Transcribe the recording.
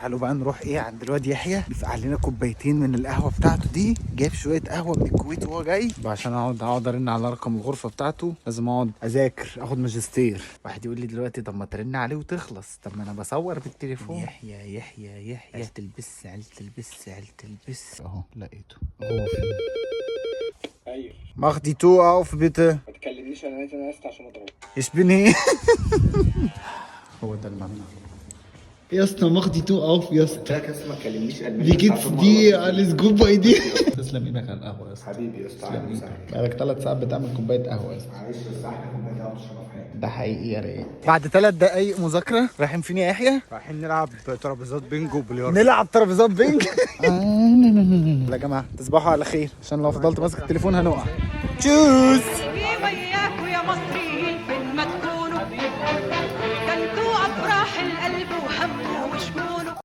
تعالوا بقى نروح ايه عند الواد يحيى يفقع لنا كوبايتين من القهوه بتاعته دي. جايب شويه قهوه من الكويت وهو جاي عشان اقعد ارن على رقم الغرفه بتاعته. لازم اقعد اذاكر اخد ماجستير. واحد يقول لي دلوقتي طب ما ترن عليه وتخلص. طب ما انا بصور بالتليفون. يحيى عايز تلبس اهو لقيته هو فين. ايوه Mach die Tür auf bitte. ما تكلمنيش انا اسف عشان اضرب. Ich bin hier. هو ده المعنى. يا اسطى mach die Tür auf يا اسطى. قلت لك ما تكلمنيش Wie geht's dir? Alles gut bei dir? تسلم ايدك على القهوه يا اسطى. حبيبي يا اسطى. بقالك 3 ساعات بتعمل كوبايه قهوه يا اسطى. معلش بس احنا كنا قهوه تشرب حاجه. ده حقيقي يا ريت. بعد 3 دقايق مذاكره رايحين فين يا يحيى؟ رايحين نلعب ترابيزات بينجو وبلياردو. نلعب ترابيزات بينج. يا جماعه تصبحوا على خير عشان لو فضلت ماسك التليفون هنقع. تشوز.